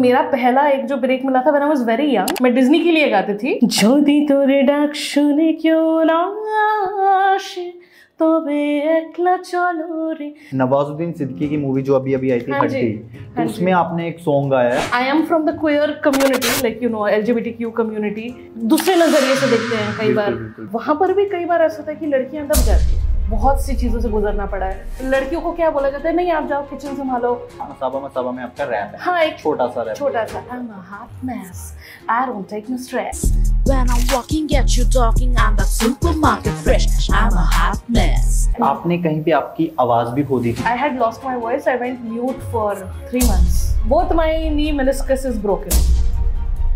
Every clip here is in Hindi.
मेरा पहला एक जो ब्रेक मिला था when I was very young, मैं डिज्नी के लिए गाती थी। যদি তোরে ডাক শুনে কেউ না আসে তবে একলা চলো রে। नवाजुद्दीन सिद्दीकी की मूवी जो अभी आई थी हड्डी, तो उसमें आपने एक सॉन्ग गाया है। I am from the queer community, like you know LGBTQ community. दूसरे नजरिए से देखते हैं कई बार, वहां पर भी कई बार ऐसा होता है कि लड़कियां दब जाती है, बहुत सी चीजों से गुजरना पड़ा है। लड़कियों को क्या बोला जाता है, नहीं आप जाओ किचन संभालो। साबा में आपका रैप है। हाँ, एक छोटा सा रैप, छोटा सा। I'm a hot mess, I don't take no stress. When I'm walking, get you talking, I'm the supermarket fresh. I'm a hot mess. आपने कहीं पे आपकी आवाज भी खो दी थी। I had lost my voice. I went mute for 3 months. Both my knee meniscus is broken.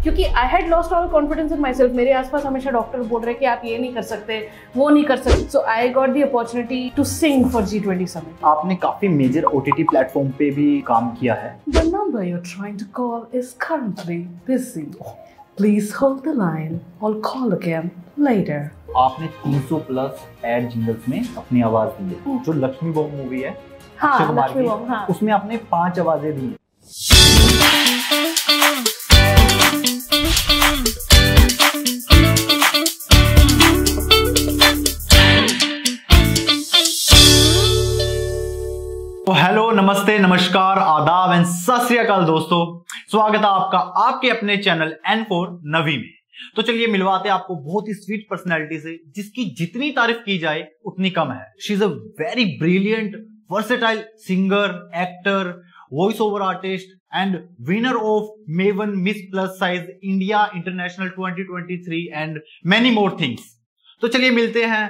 क्योंकि I had lost all confidence in myself. मेरे आसपास हमेशा डॉक्टर बोल रहे कि आप ये नहीं कर सकते, वो नहीं कर सकते. So I got the opportunity to sing for G20 Summit. आपने काफी मेजर OTT प्लेटफॉर्म पे भी काम किया है। The number you're trying to call is currently busy. Please hold the line or call again later. आपने 300 प्लस एड जिंगल्स में अपनी आवाज दी है। जो लक्ष्मी बॉम्ब मूवी है, हाँ, अक्षय कुमार लक्ष्मी की, बॉम्ब, हाँ। उसमें आपने 5 आवाजें दी। तो हेलो, नमस्ते, नमस्कार, आदाब एंड सत श्री अकाल दोस्तों, स्वागत है आपका आपके अपने चैनल N4 नवी में। तो चलिए मिलवाते हैं आपको बहुत ही स्वीट पर्सनैलिटी से, जिसकी जितनी तारीफ की जाए उतनी कम है। She is a very brilliant versatile singer, actor, voice over artist and winner of maven miss plus size India international 2023 and many more things. तो चलिए मिलते हैं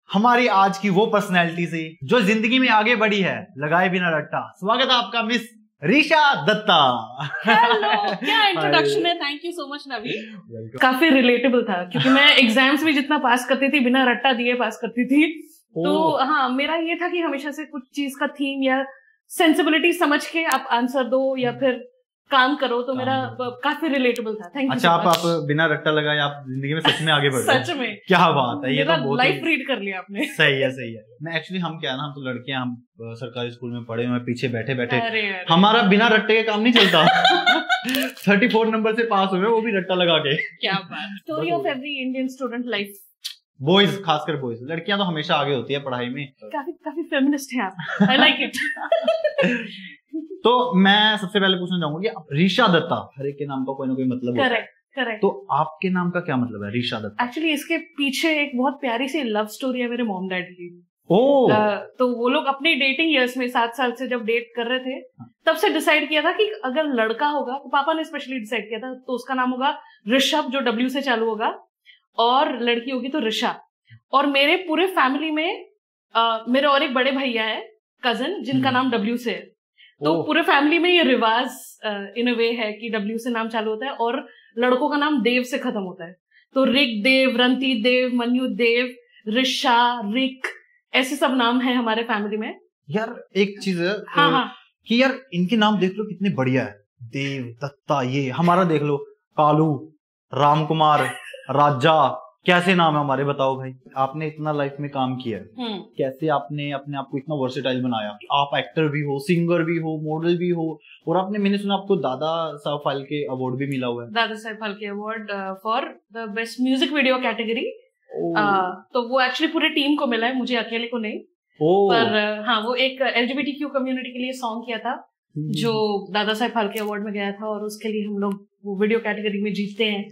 हमारी आज की वो पर्सनैलिटी से जो जिंदगी में आगे बढ़ी है लगाए बिना रट्टा। स्वागत है आपका मिस ऋषा दत्ता। हेलो, क्या इंट्रोडक्शन है, थैंक यू सो मच नवी। काफी रिलेटेबल था क्योंकि मैं एग्जाम्स भी जितना पास करती थी बिना रट्टा दिए पास करती थी। तो हाँ, मेरा ये था कि हमेशा से कुछ चीज का थीम या सेंसिबिलिटी समझ के आप आंसर दो या फिर काम करो, तो मेरा काफी रिलेटेबल था। Thank you. अच्छा, आप बिना रट्टा लगाए आप जिंदगी में सच में आगे बढ़ गए। सच में, क्या बात है, ये तो बहुत लाइफ रीड कर लिया आपने। सही है, सही है। मैं एक्चुअली हम क्या है ना, हम तो लड़के हैं, हम सरकारी स्कूल में पढ़े हुए, पीछे बैठे बैठे हमारा बिना रट्टे के काम नहीं चलता। 34 नंबर से पास हुए, वो भी रट्टा लगा के। क्या बात। Story of every Indian student life. Boys, खासकर बॉयज, लड़कियां तो हमेशा आगे होती है पढ़ाई में। काफी फेमिनिस्ट है आप, आई लाइक इट। तो मैं सबसे पहले पूछना चाहूंगा कि ऋषा दत्ता, हर एक के नाम का कोई ना कोई मतलब होता है। करेक्ट। तो आपके नाम का क्या मतलब है ऋषा दत्ता? एक्चुअली इसके पीछे एक बहुत प्यारी सी लव स्टोरी है मेरे मॉम डैड की। तो वो लोग अपने डेटिंग ईयर्स में 7 साल से जब डेट कर रहे थे, तब से डिसाइड किया था कि अगर लड़का होगा, तो पापा ने स्पेशली डिसाइड किया था, तो उसका नाम होगा ऋषभ, जो W से चालू होगा, और लड़की होगी तो ऋषा। और मेरे पूरे फैमिली में मेरे और एक बड़े भैया है, कजन, जिनका नाम W से है। तो पूरे फैमिली में ये रिवाज इन अ वे है कि W से नाम चालू होता है और लड़कों का नाम देव से खत्म होता है। तो रिक देव, रंती देव, मन्यु देव, ऋषा, रिक, ऐसे सब नाम है हमारे फैमिली में। यार एक चीज है हाँ। कि यार इनके नाम देख लो कितने बढ़िया है, देव, दत्ता। ये हमारा देख लो, कालू, राम कुमार, राजा, कैसे नाम है हमारे, बताओ भाई। आपने इतना लाइफ में काम किया है, कैसे आपने अपने आप को इतना वर्सेटाइल बनाया। आप एक्टर भी हो, सिंगर भी हो, मॉडल भी हो, और आपने, मैंने सुना आपको दादा साहब फाल्के अवार्ड भी मिला हुआ है। Dada Saheb Phalke award for the best music video category. तो वो एक्चुअली पूरे टीम को मिला है, मुझे अकेले को नहीं। पर हाँ, वो एक LGBTQ कम्युनिटी के लिए सॉन्ग किया था जो दादा साहब फाल्के अवार्ड में गया था, और उसके लिए हम लोग वो वीडियो कैटेगरी में जीतते हैं,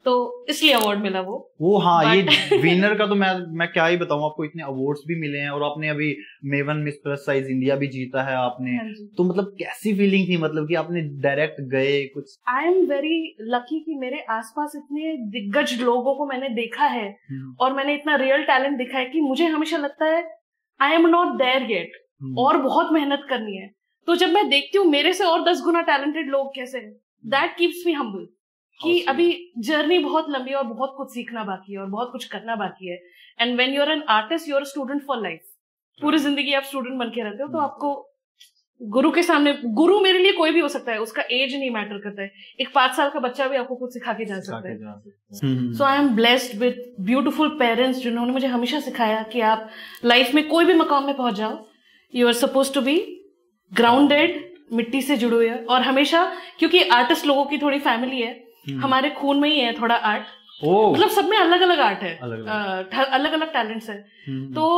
तो इसलिए अवार्ड मिला वो। हाँ, ये विनर का तो मैं क्या ही बताऊं आपको, इतने अवार्ड्स भी मिले हैं, और आपने अभी maven miss plus size India भी जीता है आपने। तो मतलब कैसी फीलिंग थी, मतलब कि आपने डायरेक्ट गए कुछ? आई एम वेरी लकी कि मेरे आसपास इतने दिग्गज लोगों को मैंने देखा है और मैंने इतना रियल टैलेंट दिखा है कि मुझे हमेशा लगता है I am not there yet, और बहुत मेहनत करनी है। तो जब मैं देखती हूँ मेरे से और 10 गुना टैलेंटेड लोग कैसे हैं, दैट कीप्स मी हम्बल कि अभी जर्नी बहुत लंबी है और बहुत कुछ सीखना बाकी है और बहुत कुछ करना बाकी है। And when you are an artist, you are a student for life. पूरी जिंदगी आप स्टूडेंट बन के रहते हो, तो आपको गुरु के सामने, गुरु मेरे लिए कोई भी हो सकता है, उसका एज नहीं मैटर करता है। एक 5 साल का बच्चा भी आपको कुछ सिखा के जा सकता है। So I am blessed with beautiful parents, जिन्होंने मुझे हमेशा सिखाया कि आप लाइफ में कोई भी मकाम में पहुंच जाओ, you are suppose to be grounded, मिट्टी से जुड़े हुए हैं और हमेशा, क्योंकि आर्टिस्ट लोगों की थोड़ी फैमिली है, हमारे खून में ही है थोड़ा आर्ट, मतलब सब में अलग अलग आर्ट है, अलग अलग टैलेंट्स है, तो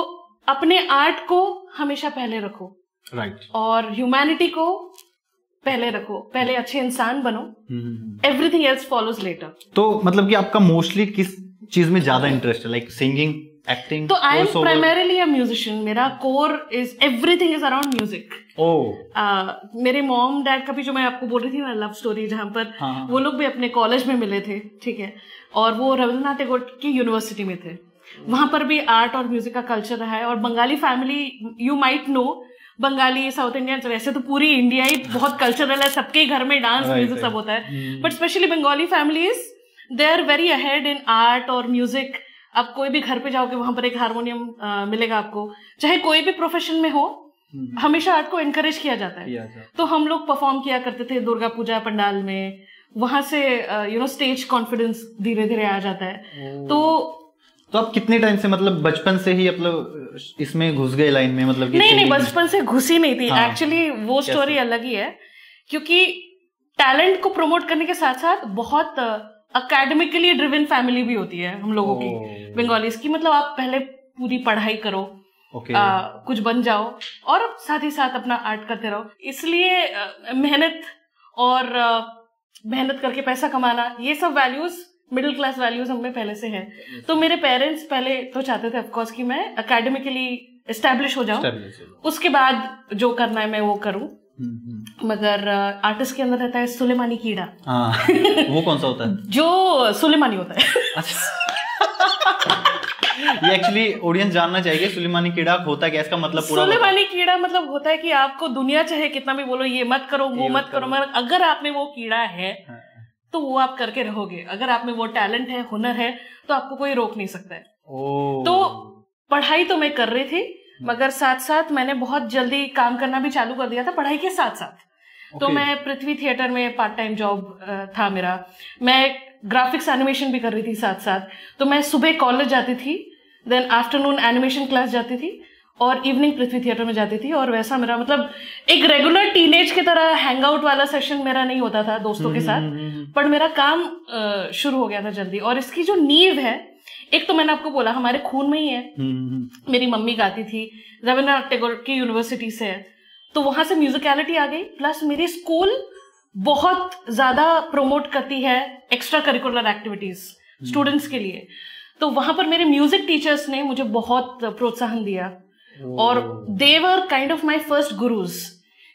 अपने आर्ट को हमेशा पहले रखो, राइट, और ह्यूमैनिटी को पहले रखो, पहले अच्छे इंसान बनो, एवरीथिंग एल्स फॉलोज लेटर। तो मतलब कि आपका मोस्टली किस चीज में ज्यादा इंटरेस्ट है, लाइक सिंगिंग, एक्टिंग? तो I am primarily a musician, मेरा core is everything is around music. मेरे मॉम डैड का भी, जो मैं आपको बोल रही थी ना लव स्टोरी, जहां पर वो लोग भी अपने कॉलेज में मिले थे, ठीक है, और वो रविंद्रनाथ टैगोर की यूनिवर्सिटी में थे, वहां पर भी आर्ट और म्यूजिक का कल्चर रहा है। और Bengali family, you might know, Bengali, south Indian, वैसे तो पूरी इंडिया ही बहुत कल्चरल है, सबके घर में डांस म्यूजिक सब होता है, but specially Bengali families they are very ahead in art और म्यूजिक। आप कोई भी घर पे जाओगे, वहां पर एक हारमोनियम मिलेगा आपको, चाहे कोई भी प्रोफेशन में हो, हमेशा आर्ट को एनकरेज किया जाता है। तो हम लोग परफॉर्म किया करते थे दुर्गा पूजा पंडाल में, वहां से स्टेज कॉन्फिडेंस धीरे धीरे आ जाता है। तो आप कितने टाइम से, मतलब बचपन से ही मतलब इसमें घुस गए लाइन में? मतलब नहीं, बचपन से घुसी नहीं थी एक्चुअली, वो स्टोरी अलग ही है, क्योंकि टैलेंट को प्रमोट करने के साथ साथ बहुत अकेडमिकली ड्रिवन फैमिली भी होती है हम लोगों की, बंगालीज की, मतलब आप पहले पूरी पढ़ाई करो, कुछ बन जाओ, और साथ ही साथ अपना आर्ट करते रहो। इसलिए मेहनत और मेहनत करके पैसा कमाना, ये सब वैल्यूज, मिडिल क्लास वैल्यूज हमें पहले से है। तो मेरे पेरेंट्स पहले तो चाहते थे ऑफकोर्स कि मैं एकेडमिकली एस्टेब्लिश हो जाऊं, उसके बाद जो करना है मैं वो करूं। मगर आर्टिस्ट के अंदर रहता है सुलेमानी कीड़ा। वो कौन सा होता है? जो सुलेमानी होता है। ये एक्चुअली ऑडियंस जानना चाहिए, सुलेमानी कीड़ा होता है क्या, इसका मतलब पूरा? सुलेमानी कीड़ा मतलब होता है कि आपको दुनिया चाहे कितना भी बोलो, ये मत करो, वो मत करो, मगर अगर आप में वो कीड़ा है तो वो आप करके रहोगे। अगर आप में वो टैलेंट है, हुनर है, तो आपको कोई रोक नहीं सकता है। तो पढ़ाई तो मैं कर रही थी, मगर साथ साथ मैंने बहुत जल्दी काम करना भी चालू कर दिया था पढ़ाई के साथ साथ। तो मैं पृथ्वी थिएटर में पार्ट टाइम जॉब था मेरा, मैं ग्राफिक्स एनिमेशन भी कर रही थी साथ साथ। तो मैं सुबह कॉलेज जाती थी, देन आफ्टरनून एनिमेशन क्लास जाती थी, और इवनिंग पृथ्वी थिएटर में जाती थी। और वैसा मेरा मतलब एक रेगुलर टीनेज की तरह हैंग आउट वाला सेशन मेरा नहीं होता था दोस्तों के साथ, पर मेरा काम शुरू हो गया था जल्दी। और इसकी जो नींव है, एक तो मैंने आपको बोला हमारे खून में ही है, मेरी मम्मी गाती थी, रविंद्रनाथ टैगोर की यूनिवर्सिटी से है, तो वहां से म्यूजिकलिटी आ गई। प्लस मेरी स्कूल बहुत ज्यादा प्रमोट करती है एक्स्ट्रा करिकुलर एक्टिविटीज स्टूडेंट्स के लिए, तो वहां पर मेरे म्यूजिक टीचर्स ने मुझे बहुत प्रोत्साहन दिया, और they were kind of my first gurus.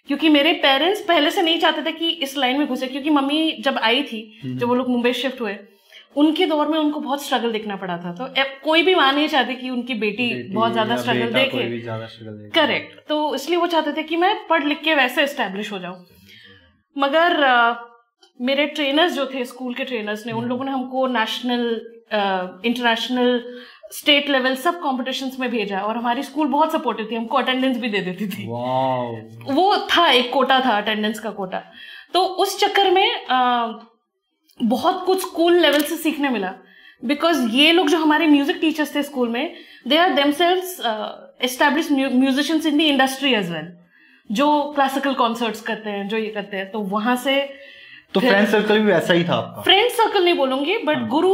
क्योंकि मेरे पेरेंट्स पहले से नहीं चाहते थे कि इस लाइन में घुसे, क्योंकि मम्मी जब आई थी, जब वो लोग मुंबई शिफ्ट हुए, उनके दौर में उनको बहुत स्ट्रगल देखना पड़ा था। तो कोई भी मां नहीं चाहती कि उनकी बेटी बहुत ज्यादा स्ट्रगल देखे, करेक्ट। तो इसलिए वो चाहते थे कि मैं पढ़ लिख के वैसे एस्टेब्लिश हो जाऊं। मगर मेरे ट्रेनर्स जो थे, स्कूल के ट्रेनर्स ने, उन लोगों ने हमको नेशनल, इंटरनेशनल, स्टेट लेवल सब कॉम्पिटिशन्स में भेजा, और हमारी स्कूल बहुत सपोर्टिव थी, हमको अटेंडेंस भी दे देती थी। वो था एक कोटा था, अटेंडेंस का कोटा। तो उस चक्कर में बहुत कुछ स्कूल लेवल से सीखने मिला, बिकॉज ये लोग जो हमारे म्यूजिक टीचर्स थे स्कूल में, they are themselves established musicians in the industry as well, जो क्लासिकल कॉन्सर्ट्स करते हैं, जो ये करते हैं। तो वहां से तो फ्रेंड सर्कल भी वैसा ही था आपका? फ्रेंड सर्कल नहीं बोलूंगी, बट गुरु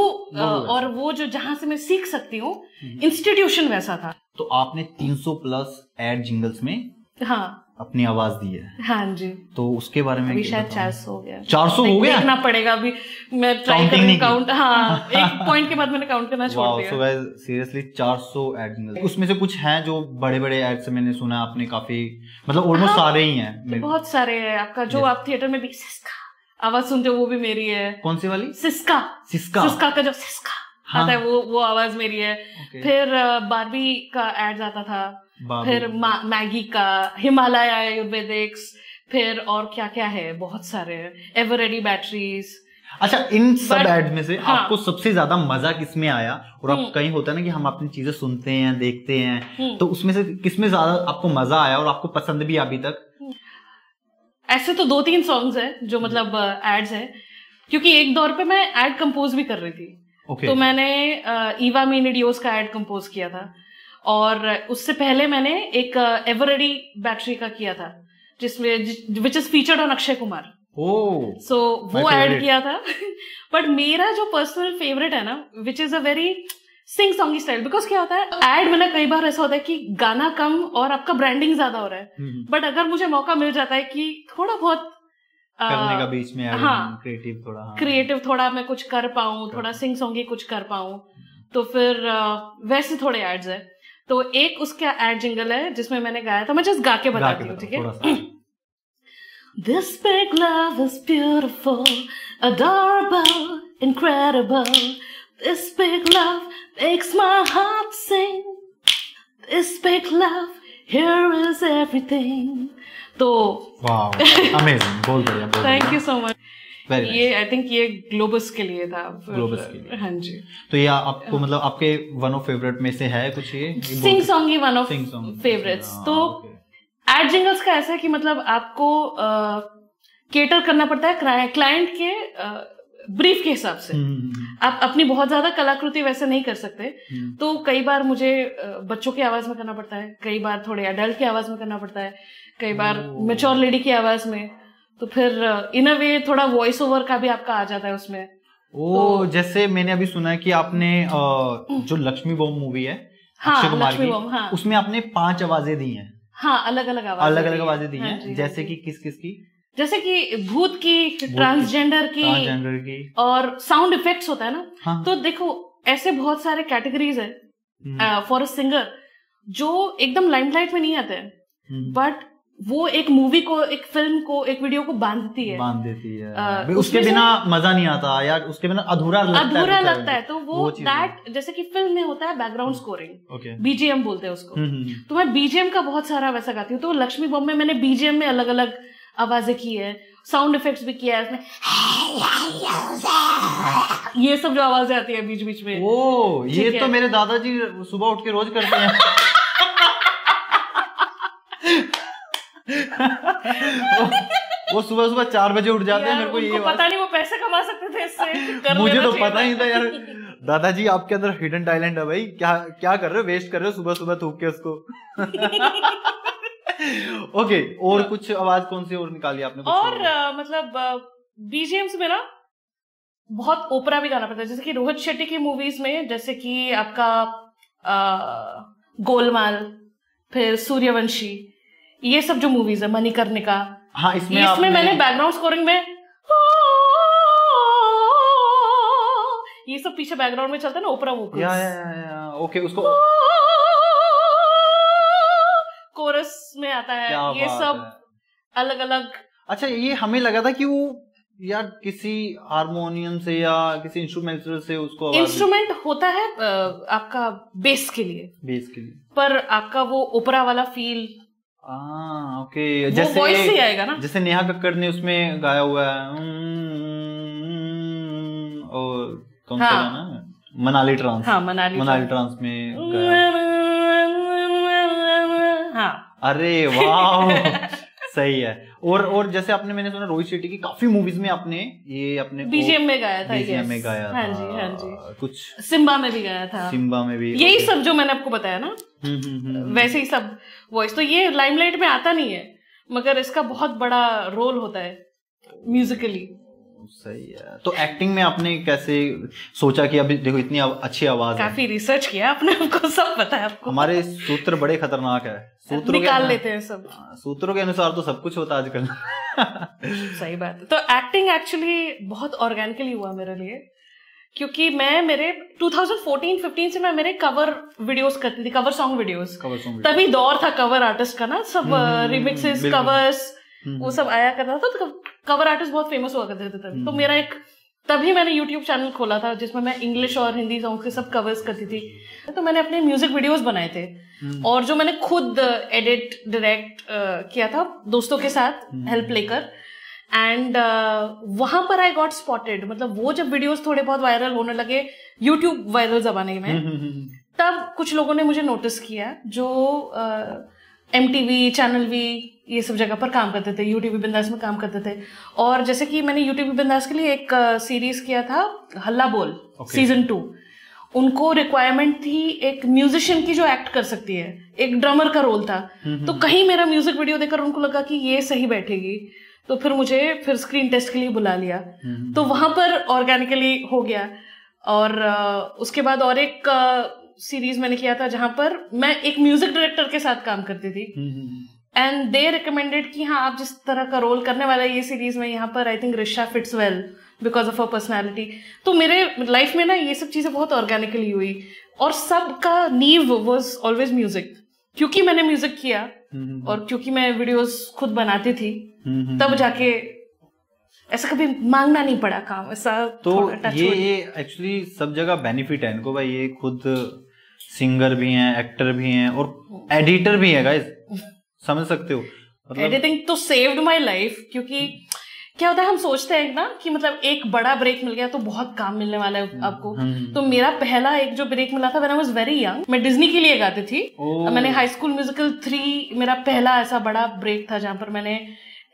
और वो जो जहां से मैं सीख सकती हूँ, इंस्टीट्यूशन वैसा था। तो आपने 300 प्लस एड जिंगल्स में अपनी आवाज दी है? हाँ जी। तो उसके बारे में अभी शायद 400 हो गया। 400 हो गया? देखना पड़ेगा, अभी मैं ट्राई करूंगी काउंट। हाँ, एक पॉइंट के बाद मैंने काउंट करना छोड़ दिया। So guys, seriously 400 ad jingles, उसमें से कुछ हैं जो बड़े बड़े एड से मैंने सुना आपने काफी, मतलब ऑलमोस्ट सारे ही हैं। बहुत सारे हैं। आपका जो आप थिएटर में भी सिस्का आवाज सुनते हो, वो भी मेरी है। कौन सी वाली? सिस्का का जो सिस्का आता है, वो आवाज मेरी है। फिर बारबी का एड आता था, फिर मैगी का, हिमालय आयुर्वेदिक्स, फिर और क्या क्या है, बहुत सारे, एवर रेडी बैटरीज। अच्छा, इन सब एड में से आपको सबसे ज्यादा मजा किसमें आया? और अब कहीं होता है ना कि हम अपनी चीजें सुनते हैं, देखते हैं, तो उसमें से किसमें ज्यादा आपको मजा आया और आपको पसंद भी अभी तक? ऐसे तो 2-3 सॉन्ग्स हैं जो मतलब एड्स हैं, क्योंकि एक दौर पे मैं एड कंपोज भी कर रही थी। तो मैंने ईवा मीनिडियोस का एड कंपोज किया था, और उससे पहले मैंने एक एवर रेडी बैटरी का किया था, जिसमें which is featured on Akshay Kumar. So वो ऐड किया था। बट मेरा जो पर्सनल फेवरेट है ना, which is a very sing songy style, because क्या होता है एड में ना कई बार ऐसा होता है कि गाना कम और आपका ब्रांडिंग ज्यादा हो रहा है, बट अगर मुझे मौका मिल जाता है कि थोड़ा बहुत करने का बीच में, हाँ, क्रिएटिव थोड़ा मैं कुछ कर पाऊं, थोड़ा सिंग सॉन्गी कुछ कर पाऊं, तो फिर वैसे थोड़े एड्स है। तो एक उसका एड जिंगल है जिसमें मैंने गाया था, मैं जस्ट गा के बताती हूँ, ठीक है। This big love is beautiful, adorable, incredible. This big love makes my heart sing. This big love, here is everything. तो वाओ, अमेजिंग, बहुत बढ़िया, थैंक यू सो मच। ये आई थिंक ये ग्लोबस के लिए था। ग्लोबस के लिए, हाँ जी। तो ये आपको मतलब आपके वन ऑफ फेवरेट में से है कुछ? ये sing song he one of favourites. तो एड जिंगल्स का ऐसा है कि मतलब आपको केटर करना पड़ता है क्लाइंट के ब्रीफ के हिसाब से। आप अपनी बहुत ज्यादा कलाकृति वैसे नहीं कर सकते, तो कई बार मुझे बच्चों की आवाज में करना पड़ता है, कई बार थोड़े अडल्ट की आवाज में करना पड़ता है, कई बार मैच्योर लेडी की आवाज में, तो फिर इन अ वे थोड़ा वॉइस ओवर का भी आपका आ जाता है उसमें। तो जैसे मैंने अभी सुना है कि आपने जो लक्ष्मी बॉम्ब मूवी है अक्षय कुमार की, हाँ, उसमें आपने 5 आवाजें दी हैं। हाँ, अलग अलग आवाजें दी हैं। जैसे कि किस की? जैसे कि भूत की, ट्रांसजेंडर की, और साउंड इफेक्ट्स होता है ना। हाँ। तो देखो ऐसे बहुत सारे कैटेगरीज है फॉर अ सिंगर जो एकदम लाइमलाइट में नहीं आते हैं, बट वो एक मूवी को, एक फिल्म को, एक वीडियो को बांध देती है। उसके बिना मजा नहीं आता यार, उसके बिना अधूरा लगता है। तो वो दैट, जैसे कि फिल्म में होता है बैकग्राउंड स्कोरिंग, बीजीएम बोलते हैं उसको। तो मैं बीजीएम का बहुत सारा वैसा गाती हूँ। तो लक्ष्मी बॉम्ब में मैंने बीजीएम में अलग अलग आवाजें की है, साउंड इफेक्ट्स भी किया है उसमें, ये सब जो आवाजें आती है बीच बीच में। ओ, ये तो मेरे दादाजी सुबह उठ के रोज करते हैं। वो सुबह 4 बजे उठ जाते हैं। मेरे को ये पता नहीं वो पैसे कमा सकते थे इससे। मुझे तो पता ही था यार। दादाजी आपके अंदर हिडन टैलेंट है भाई। क्या कर रहे हो, वेस्ट कर रहे हो सुबह थूक के उसको। ओके, और कुछ आवाज कौन सी और निकाली आपने? और मतलब बीजीएम्स में ना बहुत ओपरा भी गाना पड़ता है, जैसे कि रोहित शेट्टी की मूवीज में, जैसे कि आपका गोलमाल, फिर सूर्यवंशी, ये सब जो मूवीज है, मणिकर्णिका। हाँ, इसमें मैंने बैकग्राउंड स्कोरिंग में ये सब पीछे बैकग्राउंड में चलता है ना, ओपरा वोकल्स। ओके, उसको कोरस में आता है, ये सब अलग अलग। अच्छा, ये हमें लगा था कि वो यार किसी हारमोनियम से या किसी इंस्ट्रूमेंट से उसको इंस्ट्रूमेंट होता है आपका बेस के लिए, पर आपका वो ओपरा वाला फील। ओके, जैसे वॉइस से आएगा ना, जैसे नेहा कक्कड़ ने उसमें गाया हुआ है, और कौन सा गाना, मनाली ट्रांस। हाँ, मनाली ट्रांस में गाया। हाँ, अरे वाह, सही है। और जैसे आपने, मैंने सुना रोहित शेट्टी की काफी मूवीज में आपने ये अपने बीजीएम में गाया था। बीजीएम में गाया था। हाँ जी। कुछ सिम्बा में भी गाया था। सिम्बा में भी यही सब जो मैंने आपको बताया ना, वैसे ही सब वॉइस। तो ये लाइमलाइट में आता नहीं है, मगर इसका बहुत बड़ा रोल होता है म्यूजिकली। सही है। तो एक्टिंग में आपने कैसे सोचा कि अभी देखो इतनी अच्छी आवाज है? काफी रिसर्च किया आपने, हमको सब पता है आपको। हमारे सूत्र बड़े खतरनाक है, सूत्रों निकाल लेते हैं सब। सूत्रों के अनुसार तो सब कुछ होता है आजकल। सही बात है। तो एक्टिंग एक्चुअली बहुत ऑर्गेनिकली हुआ मेरे लिए, क्योंकि मैं मेरे 2014-15 से मैं मेरे कवर वीडियोस करती थी, कवर सॉन्ग वीडियोस। तभी दौर था कवर आर्टिस्ट का ना, सब रिमिक्सेस, कवर्स, वो सब आया करता था। तो कवर आर्टिस्ट बहुत फेमस हुआ करते थे तभी। तो मेरा तभी मैंने यूट्यूब चैनल खोला था जिसमें मैं इंग्लिश और हिंदी सॉन्ग्स के सब कवर्स करती थी। तो मैंने अपने म्यूजिक वीडियोस बनाए थे, और जो मैंने खुद एडिट डायरेक्ट किया था दोस्तों के साथ हेल्प लेकर। एंड वहां पर आई गॉट स्पॉटेड। मतलब वो जब वीडियोस थोड़े बहुत वायरल होने लगे यूट्यूब वायरल जमाने में, तब कुछ लोगों ने मुझे नोटिस किया जो MTV, चैनल वी, ये सब जगह पर काम करते थे, यूटीवी बिंदास में काम करते थे। और जैसे कि मैंने यूटीवी बिंदास के लिए एक सीरीज किया था, हल्ला बोल, सीजन 2। उनको रिक्वायरमेंट थी एक म्यूजिशियन की जो एक्ट कर सकती है, एक ड्रमर का रोल था। तो कहीं मेरा म्यूजिक वीडियो देखकर उनको लगा कि ये सही बैठेगी, तो फिर मुझे फिर स्क्रीन टेस्ट के लिए बुला लिया। तो वहां पर ऑर्गेनिकली हो गया। और उसके बाद और एक सीरीज मैंने किया था जहां पर मैं एक म्यूजिक डायरेक्टर के साथ काम करती थी, एंड दे रिकमेंडेड कि हाँ आप जिस तरह का रोल करने वाला है ये सीरीज में, यहाँ पर I think Risha fits well because of a personality. तो मेरे लाइफ में ना ये सब चीजें बहुत ऑर्गेनिकली हुई, और सबका नींव वाज ऑलवेज म्यूजिक, क्योंकि मैंने म्यूजिक किया और क्योंकि मैं वीडियोस खुद बनाती थी, तब जाके ऐसा कभी मांगना नहीं पड़ा काम ऐसा। तो ये एक्चुअली सब जगह बेनिफिट है इनको भाई, ये खुद सिंगर भी हैं, एक्टर भी हैं और एडिटर भी है गाइस, समझ सकते हो। मतलब एडिटिंग तो सेव्ड माय लाइफ, क्योंकि क्या होता है हम सोचते हैं ना कि मतलब एक बड़ा ब्रेक मिल गया तो बहुत काम मिलने वाला है आपको। तो मेरा पहला एक जो ब्रेक मिला था when I was very young, मैं डिज्नी के लिए गाती थी। मैंने हाई स्कूल म्यूजिकल 3 मेरा पहला ऐसा बड़ा ब्रेक था जहां पर मैंने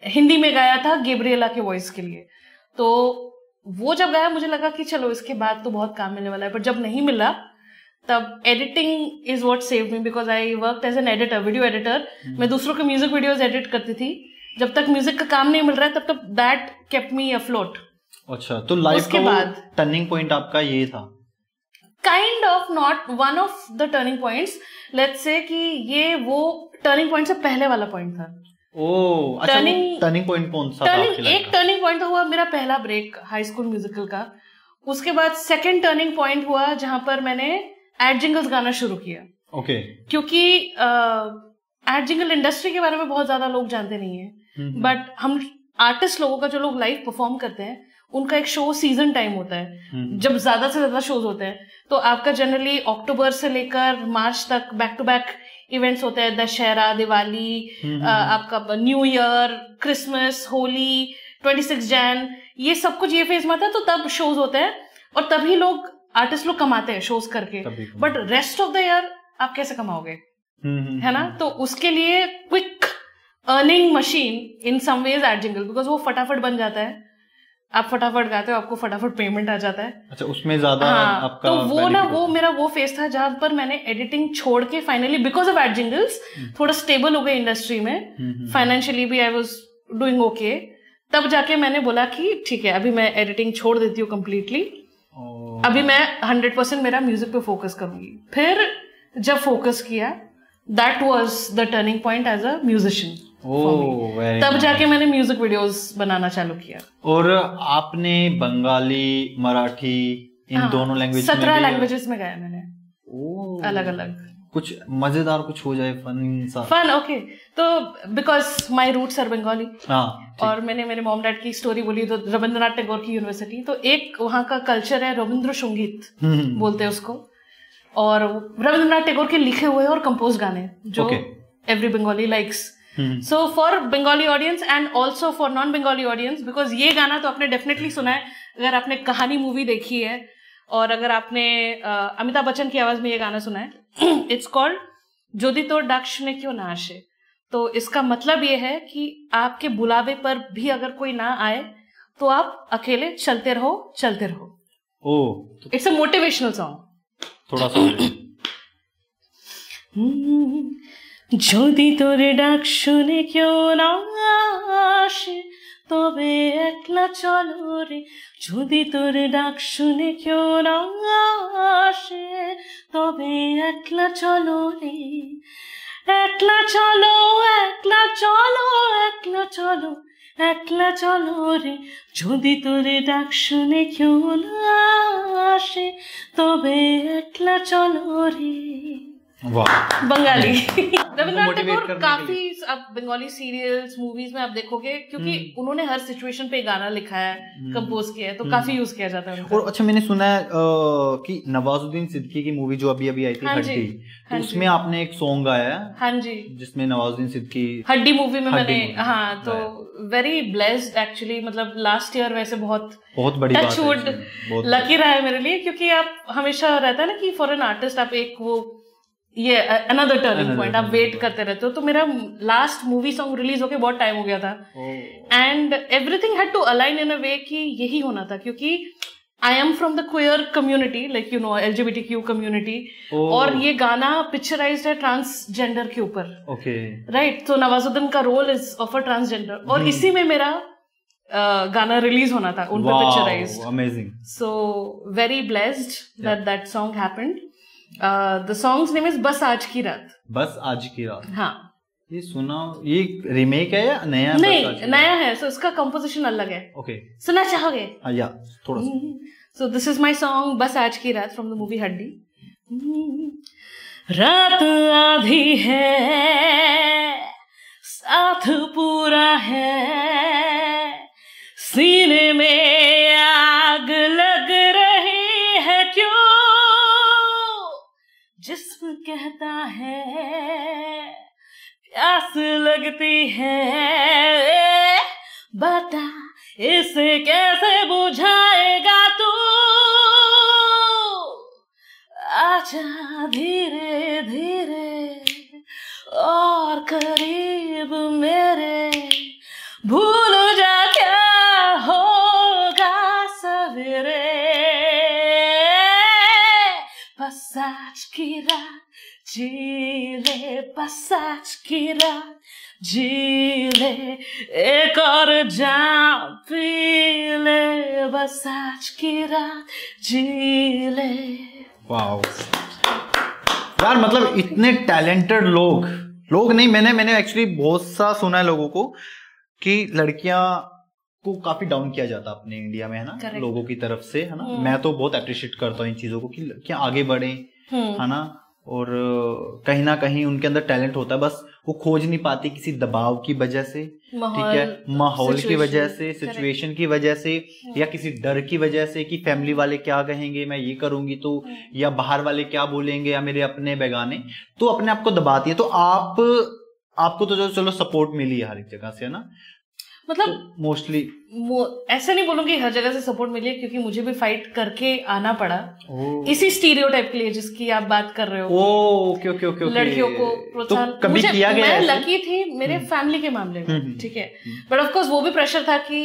हिंदी में गाया था गैब्रिएला के वॉइस के लिए। तो वो जब गाया मुझे लगा कि चलो इसके बाद तो बहुत काम मिलने वाला है, पर जब नहीं मिला तब editing is what saved me, because I worked as an editor, video editor. मैं दूसरों के म्यूजिक वीडियोस एडिट करती थी। जब तक म्यूजिक का काम नहीं मिल रहा है तब तक दैट केप्ट मी अफ्लोट। अच्छा, तो लाइफ के बाद टर्निंग पॉइंट आपका ये था? Kind of, not one of the turning points, let's say कि ये वो टर्निंग पॉइंट से पहले वाला पॉइंट था। ओह, अच्छा, टर्निंग पॉइंट कौन सा था? एक टर्निंग पॉइंट हुआ मेरा पहला ब्रेक हाई स्कूल म्यूजिकल का। उसके बाद सेकंड टर्निंग पॉइंट हुआ जहां पर मैंने एड जिंगल्स गाना शुरू किया। ओके। क्योंकि एड जिंगल इंडस्ट्री के बारे में बहुत ज्यादा लोग जानते नहीं है, बट हम आर्टिस्ट लोगों का जो लोग लाइव परफॉर्म करते हैं उनका एक शो सीजन टाइम होता है, जब ज्यादा से ज्यादा शोज होते हैं। तो आपका जनरली अक्टूबर से लेकर मार्च तक बैक टू बैक इवेंट्स होते हैं, दशहरा, दिवाली, आपका new year, Christmas, Holi, 26 Jain, ये सब कुछ ये फेज में आता है। तो तब शोज होते हैं और तभी लोग आर्टिस्ट लोग कमाते हैं शोज करके, but rest of the year आप कैसे कमाओगे, है ना? तो उसके लिए quick earning machine in some ways ad jingle, because वो फटाफट बन जाता है, आप फटाफट गाते हो, आपको फटाफट पेमेंट आ जाता है। अच्छा, उसमें ज्यादा आपका तो वो ना, वो मेरा वो फेज था जहां पर मैंने एडिटिंग छोड़ के finally because of ad jingles थोड़ा स्टेबल हो गए इंडस्ट्री में, फाइनेंशियली भी आई वाज डूइंग ओके। तब जाके मैंने बोला कि ठीक है, अभी मैं एडिटिंग छोड़ देती हूँ कम्प्लीटली, अभी मैं 100% मेरा म्यूजिक पे फोकस करूंगी। फिर जब फोकस किया, that was the turning point as a musician. तब जाके मैंने म्यूजिक वीडियोस बनाना चालू किया। और आपने बंगाली, मराठी, इन दोनों लैंग्वेज 17 लैंग्वेजेस में गाया मैंने, अलग अलग। कुछ मजेदार कुछ हो जाए, फन ओके। तो because my roots are Bengali, और मैंने मेरे मॉम डैड की स्टोरी बोली तो रविंद्रनाथ टैगोर की यूनिवर्सिटी, तो एक वहाँ का कल्चर है रविंद्र संगीत बोलते हैं उसको, और रविंद्रनाथ टैगोर के लिखे हुए और कंपोज गाने जो every Bengali likes. So for Bengali audience and also for non Bengali audience, because ये गाना तो आपने डेफिनेटली सुना है अगर आपने कहानी मूवी देखी है, और अगर आपने अमिताभ बच्चन की आवाज में ये गाना सुना है। इट्स कॉल्ड जोदी तोर डाक शुने क्यों ना आशे। तो इसका मतलब ये है कि आपके बुलावे पर भी अगर कोई ना आए तो आप अकेले चलते रहो। It's a motivational song. थोड़ा सा যদি তোরে ডাক শুনে কেউ না আসে তবে একলা চলো রে, যদি তোরে ডাক শুনে কেউ না আসে তবে একলা চলো রে, একলা চলো, একলা চলো, একলা চলো, একলা চলো রে, যদি তোরে ডাক শুনে কেউ না আসে তবে একলা চলো রে। बंगाली। रविंद्रनाथ टैगोर काफी अब बंगाली सीरियल्स, मूवीज में आप देखोगे, क्योंकि उन्होंने हर सिचुएशन पे गाना लिखा है, कंपोज किया है, तो काफी यूज किया जाता है। और अच्छा, मैंने सुना है कि नवाजुद्दीन सिद्दीकी की मूवी जो अभी आई थी हड्डी, तो उसमें आपने एक सॉन्ग गाया है। हाँ जी, जिसमें नवाजुद्दीन सिद्दीकी हड्डी मूवी में मैंने, हाँ, तो वेरी ब्लेस्ड एक्चुअली, मतलब लास्ट ईयर वैसे बहुत बड़ी बात है, लकी रहा है मेरे लिए, क्योंकि आप हमेशा रहता है ना कि फॉर एन आर्टिस्ट आप एक वो ये अनदर टर्निंग पॉइंट आप वेट करते रहते हो। तो मेरा लास्ट मूवी सॉन्ग रिलीज होके बहुत टाइम हो गया था, and everything had to align in a way कि यही होना था, क्योंकि I am from the queer community, like you know LGBTQ community, और ये गाना पिक्चराइज्ड है ट्रांसजेंडर के ऊपर, ओके राइट। तो नवाजुद्दीन का role is of a transgender, और इसी में मेरा गाना रिलीज होना था उन पर picturised. Amazing. So very blessed that song happened. The songs name is बस आज की रात। बस आज की रात। हाँ, ये सुना, ये रीमेक है या नया? नहीं, नया है। सो इसका कंपोजिशन अलग है। ओके, सुनना चाहोगे? या थोड़ा सा। So this is my song बस आज की रात फ्रॉम द मूवी हड्डी। रात आधी है, साथ पूरा है, सीने में आग लग रही है क्यों, जिस्म कहता है प्यास लगती है, बता इसे कैसे बुझाएगा तू, आजा धीरे धीरे और करीब मेरे, भूल जा क्या होगा सवेरे, बस आज की रात जी ले, बस आज की रात जी ले, एक और जाम पी ले, बस आज की रात जी ले। वाओ यार, मतलब इतने टैलेंटेड लोग नहीं, मैंने एक्चुअली बहुत सा सुना है लोगों को कि लड़कियां को काफी डाउन किया जाता अपने इंडिया में, है ना, Correct. लोगों की तरफ से, है ना। मैं तो बहुत अप्रिशिएट करता हूँ इन चीजों को कि लड़कियां आगे बढ़े, है ना, और कहीं ना कहीं उनके अंदर टैलेंट होता है, बस वो खोज नहीं पाती किसी दबाव की वजह से, ठीक है, माहौल की वजह से, सिचुएशन की वजह से, या किसी डर की वजह से कि फैमिली वाले क्या कहेंगे, मैं ये करूंगी तो, या बाहर वाले क्या बोलेंगे, या मेरे अपने बेगाने, तो अपने आप को दबाती है। तो आपको तो चलो सपोर्ट मिली है हर एक जगह से, है ना, मतलब तो मोस्टली ऐसे नहीं बोलूंगी हर जगह से सपोर्ट मिली है, क्योंकि मुझे भी फाइट करके आना पड़ा इसी स्टीरियोटाइप के लिए जिसकी आप बात कर रहे हो। ओके लड़कियों को प्रोत्साहन, तो कभी किया गया? मैं लकी थी मेरे फैमिली के मामले में, ठीक है, बट ऑफ कोर्स वो भी प्रेशर था कि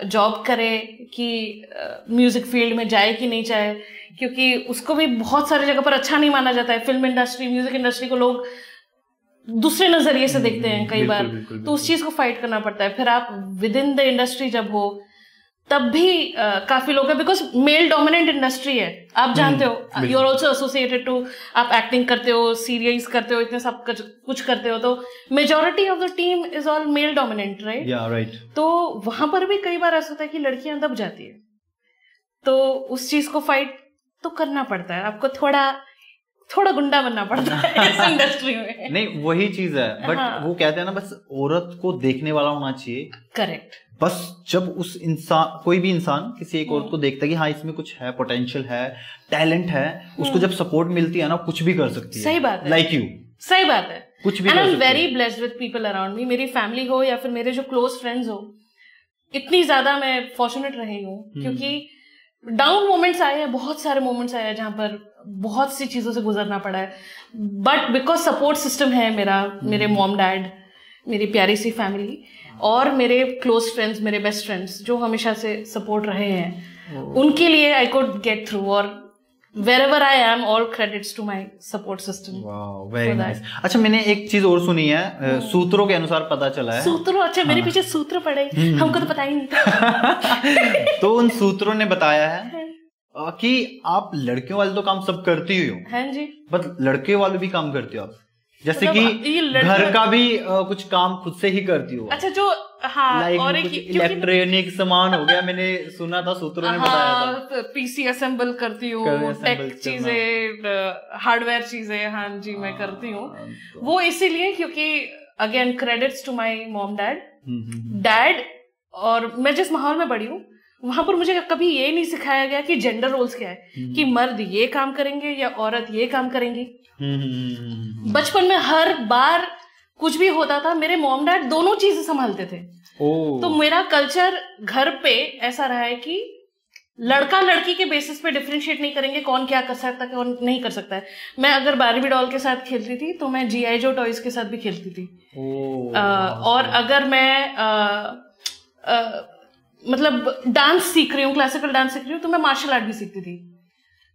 जॉब करे, कि म्यूजिक फील्ड में जाए कि नहीं जाए, क्योंकि उसको भी बहुत सारी जगह पर अच्छा नहीं माना जाता है। फिल्म इंडस्ट्री, म्यूजिक इंडस्ट्री को लोग दूसरे नजरिए से देखते हैं कई बार, तो उस चीज को फाइट करना पड़ता है। फिर आप विद इन द इंडस्ट्री जब हो तब भी काफी लोग हैं, बिकॉज मेल डोमिनेंट इंडस्ट्री है, आप जानते हो, you are also associated to, आप एक्टिंग करते हो, सीरियल्स करते हो, इतने सब कुछ करते हो, तो majority of the team is all male dominant, right? या राइट। तो वहां पर भी कई बार ऐसा होता है कि लड़कियां दब जाती है, तो उस चीज को फाइट तो करना पड़ता है, आपको थोड़ा गुंडा बनना पड़ता है इस इंडस्ट्री में। नहीं, वही चीज है, बट वो कहते हैं ना, बस औरत को देखने वाला होना चाहिए। करेक्ट। बस जब उस इंसान, कोई भी इंसान किसी एक औरत को देखता है कि हाँ इसमें कुछ है, पोटेंशियल है, टैलेंट है, उसको जब सपोर्ट मिलती है ना, कुछ भी कर सकती है। सही बात है, लाइक यू। सही बात है, कुछ भी। And I am very blessed with people around me, मेरी फैमिली हो या फिर मेरे जो क्लोज फ्रेंड्स हो, इतनी ज्यादा मैं फॉर्चुनेट रही हूँ, क्योंकि डाउन मोमेंट्स आए हैं, बहुत सारे मोमेंट्स आए हैं जहां पर बहुत सी चीजों से गुजरना पड़ा है, बट बिकॉज सपोर्ट सिस्टम है मेरा, मेरे मॉम डैड, मेरी प्यारी सी फैमिली और मेरे क्लोज फ्रेंड्स, मेरे बेस्ट फ्रेंड्स जो हमेशा से सपोर्ट रहे हैं, उनके लिए आई कुड गेट थ्रू, और wherever I am, all credits to my support system. Wow, very nice. अच्छा, मैंने एक चीज और सुनी है, सूत्रों के अनुसार पता चला है। सूत्रों? अच्छा, मेरे पीछे सूत्र पड़े, हमको तो पता ही नहीं था। तो उन सूत्रों ने बताया है कि आप लड़कियों वाले तो काम सब करती ही हो, हाँ जी, बट लड़के वाले भी काम करते हो आप, जैसे कि घर का भी कुछ काम खुद से ही करती हो। अच्छा, जो हाँ, और एक इलेक्ट्रॉनिक सामान हो गया, मैंने सुना था, सूत्रों ने बताया था। पीसी असेंबल करती हूँ, टेक चीजें, हार्डवेयर चीजें, हाँ जी, मैं करती हूँ। वो इसीलिए क्योंकि again credits to my mom dad, और मैं जिस माहौल में बड़ी हूँ वहां पर मुझे कभी ये नहीं सिखाया गया कि जेंडर रोल्स क्या है, कि मर्द ये काम करेंगे या औरत ये काम करेंगी। बचपन में हर बार कुछ भी होता था, मेरे मॉम डैड दोनों चीजें संभालते थे। तो मेरा कल्चर घर पे ऐसा रहा है कि लड़का लड़की के बेसिस पे डिफरेंशिएट नहीं करेंगे, कौन क्या कर सकता है, कौन नहीं कर सकता है। मैं अगर बारबी डॉल के साथ खेलती थी तो मैं GI जो टॉयज के साथ भी खेलती थी। और अगर मैं मतलब डांस सीख रही हूँ, क्लासिकल डांस सीख रही हूँ, तो मैं मार्शल आर्ट भी सीखती थी,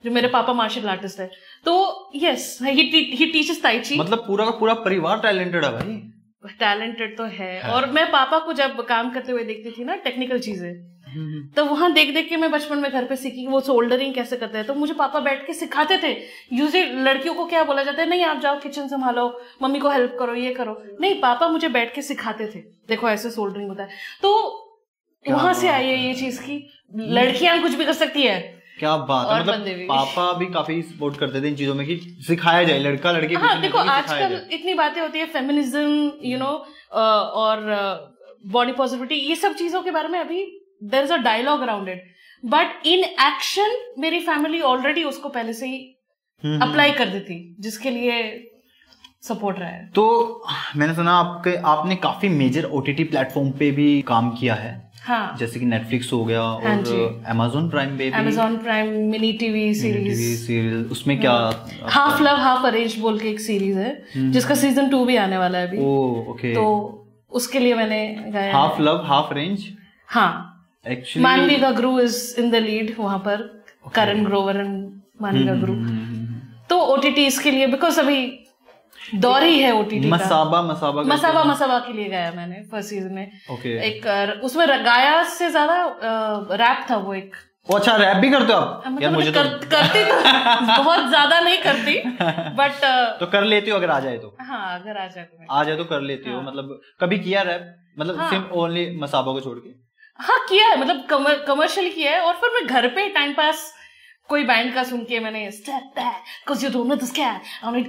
जो मेरे पापा मार्शल आर्टिस्ट है। तो यस, ही टीचेस ताई ची। मतलब पूरा का पूरा परिवार टैलेंटेड है भाई। टैलेंटेड तो है। और मैं पापा को जब काम करते हुए देखती थी ना टेक्निकल चीजें, तो वहां देख देख के मैं बचपन में घर पे सीखी वो सोल्डरिंग कैसे करते हैं। तो मुझे पापा बैठ के सिखाते थे। यूजुअली लड़कियों को क्या बोला जाता है, नहीं आप जाओ किचन संभालो, मम्मी को हेल्प करो, ये करो। नहीं, पापा मुझे बैठ के सिखाते थे, देखो ऐसे सोल्डरिंग होता है। तो वहां से आई है ये चीज की लड़कियां कुछ भी कर सकती है। क्या बात है। मतलब पापा भी काफी सपोर्ट करते थे इन चीजों में कि सिखाया जाए, लड़का लड़की। हाँ देखो, आजकल इतनी बातें होती है फेमिनिज्म, यू नो, और बॉडी पॉजिटिविटी, ये सब चीजों के बारे में अभी there is a dialogue around it, but in action मेरी फैमिली ऑलरेडी उसको पहले से ही अप्लाई कर दी थी, जिसके लिए सपोर्ट रहा है। तो मैंने सुना आपने काफी मेजर ओटीटी प्लेटफॉर्म पे भी काम किया है। हाँ, जैसे कि नेटफ्लिक्स हो गया, और अमेजोन प्राइम पे भी, Amazon prime mini TV series, उसमें क्या हाफ लव हाफ अरेंज बोल के एक सीरीज है जिसका सीजन 2 भी आने वाला है अभी। ओके। तो उसके लिए मैंने गाया हाफ लव हाफ अरेंज। हाँ, एक्चुअली मानवी Gagroo is in the lead वहां पर, करण ग्रोवर एंड मानवी गगरू। तो ओटीटी इसके लिए, बिकॉज अभी दौर ही है ओटीटी का। मसाबा के लिए गाया मैंने फर्स्ट सीजन में। एक उसमें गाया से ज्यादा रैप था वो एक। अच्छा, रैप भी करते हो आप? मतलब मुझे करती तो बहुत ज्यादा नहीं करती, बट तो कर लेती हो अगर आ जाए तो? हाँ, अगर आ जाए तो कर लेती हो। मतलब कभी किया रैप, मतलब सिर्फ ओनली मसाबा को छोड़ के? हाँ किया है, मतलब कमर्शियल किया है। और फिर मैं घर पे टाइम पास कोई बैंड का सुन के मैंने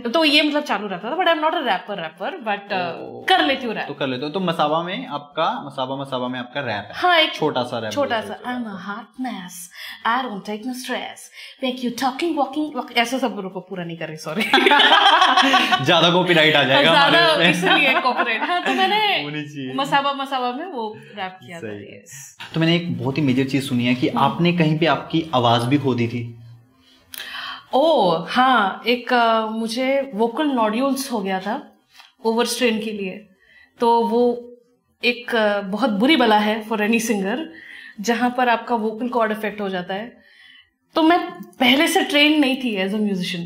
तो ये मतलब चालू रहता था, but I am not a rapper, but कर लेती हूँ रैप। तो कर लेते हो। तो मसाबा में आपका रैप है? हाँ, एक छोटा सा रैप, छोटा सा। I'm a hot mess, I don't take no stress, make you talking walking ऐसा सब को पूरा नहीं कर रही, सॉरी। ज्यादा कॉपीराइट आ जाएगा ज्यादा, इसलिए कॉपीराइट। हाँ, तो मैंने मसाबा में वो रैप किया था। तो मैंने एक बहुत ही मेजर चीज सुनी है कि आपने कहीं पे आपकी आवाज भी खो दी थी। हाँ, एक मुझे वोकल नोड्यूल्स हो गया था ओवर स्ट्रेन के लिए। तो वो एक बहुत बुरी बला है फॉर एनी सिंगर, जहां पर आपका वोकल कॉर्ड इफेक्ट हो जाता है। तो मैं पहले से ट्रेन नहीं थी एज अ म्यूजिशियन,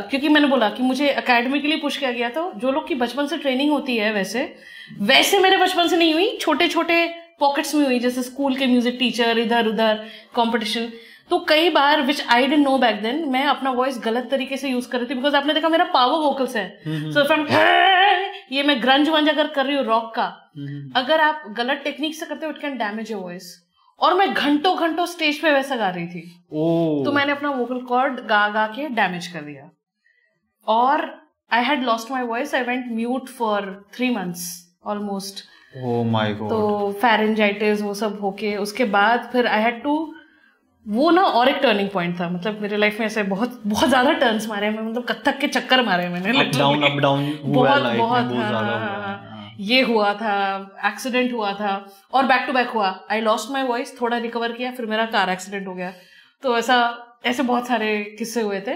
क्योंकि मैंने बोला कि मुझे एकेडमिकली पुश किया गया। तो जो लोग की बचपन से ट्रेनिंग होती है वैसे मेरे बचपन से नहीं हुई, छोटे छोटे पॉकेट्स में हुई, जैसे स्कूल के म्यूजिक टीचर, इधर उधर कॉम्पिटिशन। तो कई बार which I didn't know back then, मैं अपना वॉइस गलत तरीके से यूज कर रही थी, बिकॉज आपने देखा मेरा पावर वोकल्स है। सो फ्रॉम ये मैं ग्रंज वंज अगर कर रही हूँ रॉक का, अगर आप गलत टेक्निक से करते हो, it can damage your voice. और मैं घंटों घंटों स्टेज पे वैसा गा रही थी। तो मैंने अपना वोकल कॉर्ड गा के डैमेज कर दिया, और I had lost my voice. I went mute for 3 months almost. Oh my God. तो फेरेंजाइटिस वो सब होके उसके बाद फिर आई हैड टू, वो ना और एक टर्निंग पॉइंट था। मतलब मेरे लाइफ में ऐसे बहुत बहुत ज्यादा टर्न्स मारे हैं, मतलब कत्थक के चक्कर मारे मैंने, अप डाउन बहुत ये हुआ था, एक्सीडेंट हुआ था, और बैक टू बैक हुआ। आई लॉस्ट माई वॉइस, थोड़ा रिकवर किया, फिर मेरा कार एक्सीडेंट हो गया। तो ऐसे बहुत सारे किस्से हुए थे।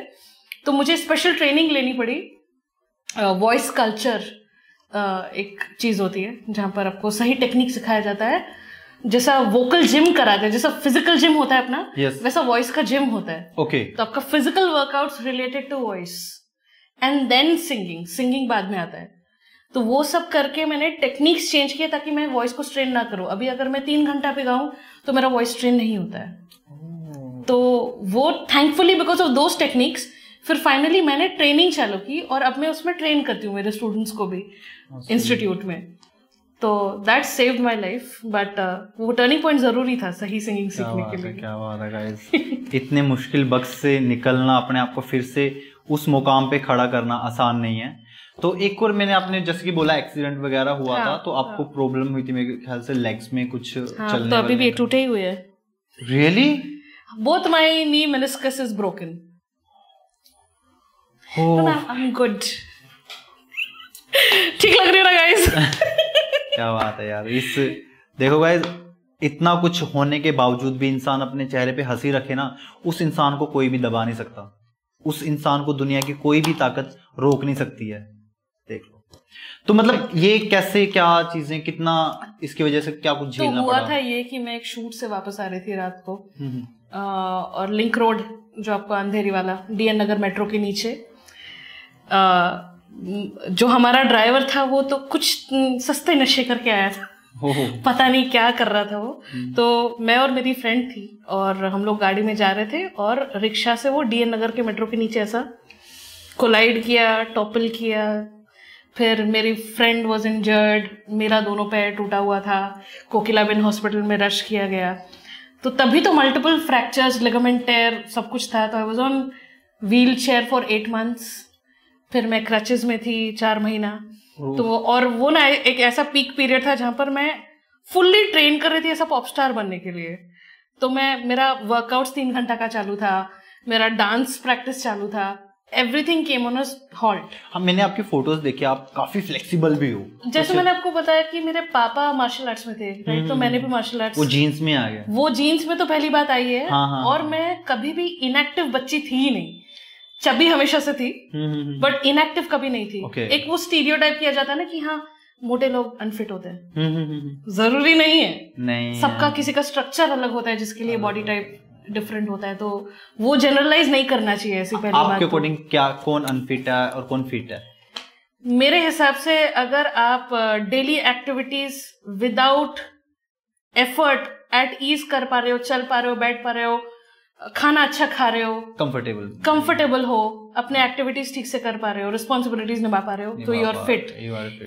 तो मुझे स्पेशल ट्रेनिंग लेनी पड़ी। वॉइस कल्चर एक चीज होती है जहां पर आपको सही टेक्निक सिखाया जाता है। जैसा वोकल जिम कराते हैं, जैसा फिजिकल जिम होता है अपना, वैसा वॉइस का जिम होता है। तो आपका physical workouts related to voice, and then singing बाद में आता है। तो वो सब करके मैंने टेक्निक्स चेंज किए ताकि मैं वॉइस को स्ट्रेन ना करूं। अभी अगर मैं 3 घंटा पे गाऊं तो मेरा वॉइस स्ट्रेन नहीं होता है। तो वो thankfully because of those techniques फिर फाइनली मैंने ट्रेनिंग चालू की, और अब मैं उसमें ट्रेन करती हूँ मेरे स्टूडेंट्स को भी इंस्टीट्यूट में। तो that saved my life, but वो टर्निंग पॉइंट जरूरी था सही सिंगिंग सीखने के लिए। क्या बात है गाइस। इतने मुश्किल वक्त से निकलना, अपने आप को फिर से उस मुकाम पे खड़ा करना आसान नहीं है। तो एक और मैंने आपने जैसे कि बोला एक्सीडेंट वगैरह हुआ था, तो आपको प्रॉब्लम हुई थी मेरे ख्याल से लेग्स में कुछ चलने। तो अभी भी टूटे ही हुए है। Really? Both my knee meniscus is broken. I'm good. ठीक लग रही है ना गाइस? क्या बात है यार। देखो गाइस, इतना कुछ होने के बावजूद भी इंसान अपने चेहरे पे हंसी रखे ना, उस इंसान को कोई भी दबा नहीं सकता। उस इंसान को दुनिया की कोई भी ताकत रोक नहीं सकती है। देख लो। तो मतलब ये कैसे, क्या चीजें, कितना इसकी वजह से क्या कुछ झेलना तो पड़ा? हुआ था ये कि मैं एक शूट से वापस आ रही थी रात को, और लिंक रोड जो आपको अंधेरी वाला DN नगर मेट्रो के नीचे, जो हमारा ड्राइवर था वो तो कुछ सस्ते नशे करके आया था, पता नहीं क्या कर रहा था वो। तो मैं और मेरी फ्रेंड थी और हम लोग गाड़ी में जा रहे थे और रिक्शा से वो DN नगर के मेट्रो के नीचे ऐसा कोलाइड किया, टॉपल किया। फिर मेरी फ्रेंड वॉज इंजर्ड, मेरा दोनों पैर टूटा हुआ था, कोकिलाबेन हॉस्पिटल में रश किया गया। तो तभी तो मल्टीपल फ्रैक्चर्स, लिगामेंट टेयर, सब कुछ था। तो I was on wheel chair for 8 months। फिर मैं क्रचेस में थी 4 महीना। तो और वो ना एक ऐसा पीक पीरियड था जहां पर मैं फुल्ली ट्रेन कर रही थी ऐसा पॉप स्टार बनने के लिए। तो मेरा वर्कआउट 3 घंटा का चालू था, मेरा डांस प्रैक्टिस चालू था, everything came on a halt. हाँ, मैंने आपकी फोटोज देखी, आप काफी फ्लेक्सिबल भी हो। जैसे मैंने आपको बताया कि मेरे पापा मार्शल आर्ट्स में थे, राइट? तो मैंने भी मार्शल आर्ट्स, वो जीन्स में आ गया। वो जीन्स में तो पहली बात आई है। हाँ, और मैं कभी भी इनएक्टिव बच्ची थी ही नहीं, चबी हमेशा से थी, बट इनएक्टिव कभी नहीं थी। एक वो स्टीरियोटाइप किया जाता है ना कि हाँ मोटे लोग अनफिट होते हैं, जरूरी नहीं है। नहीं, सबका किसी का स्ट्रक्चर अलग होता है जिसके लिए बॉडी टाइप डिफरेंट होता है, तो वो जनरलाइज नहीं करना चाहिए ऐसी पहली बात। आपके अकॉर्डिंग क्या, कौन अनफिट है और कौन फिट है? मेरे हिसाब से अगर आप daily activities without effort at ease कर पा रहे हो, चल पा रहे हो, बैठ पा रहे हो, खाना अच्छा खा रहे हो, कंफर्टेबल हो, अपने एक्टिविटीज ठीक से कर पा रहे हो, रिस्पॉन्सिबिलिटीज निभा पा रहे हो, तो you are fit.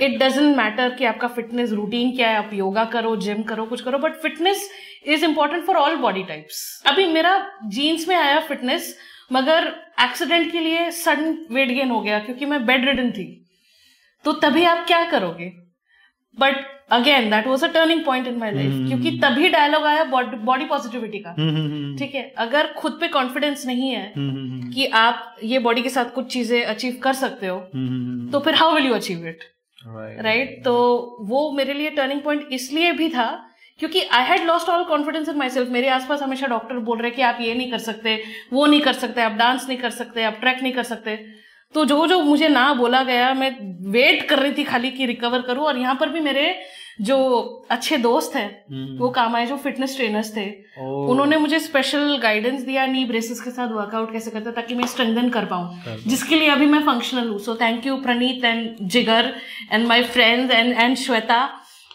It doesn't matter कि आपका फिटनेस रूटीन क्या है, आप योगा करो, जिम करो, कुछ करो, but fitness is important for all body types. अभी मेरा जीन्स में आया फिटनेस, मगर एक्सीडेंट के लिए सडन वेट गेन हो गया क्योंकि मैं बेड रिडन थी। तो तभी आप क्या करोगे? But again that was a turning point in my life, क्योंकि तभी डायलॉग आया बॉडी पॉजिटिविटी का। ठीक है, अगर खुद पे कॉन्फिडेंस नहीं है कि आप ये बॉडी के साथ कुछ चीजें अचीव कर सकते हो, तो फिर how will you achieve it, right? तो वो मेरे लिए टर्निंग पॉइंट इसलिए भी था क्योंकि I had lost all confidence in my self. मेरे आसपास हमेशा डॉक्टर बोल रहे कि आप ये नहीं कर सकते, वो नहीं कर सकते, आप डांस नहीं कर सकते, आप ट्रैक नहीं कर सकते। तो जो मुझे ना बोला गया, मैं वेट कर रही थी खाली कि रिकवर करूं। और यहाँ पर भी मेरे जो अच्छे दोस्त हैं वो काम आए, जो फिटनेस ट्रेनर्स थे। उन्होंने मुझे स्पेशल गाइडेंस दिया नी ब्रेसेस के साथ वर्कआउट कैसे करते, ताकि मैं स्ट्रेंथन कर पाऊं, जिसके लिए अभी मैं फंक्शनल हूं। So thank you Praneet and Jigar and my friends and Shweta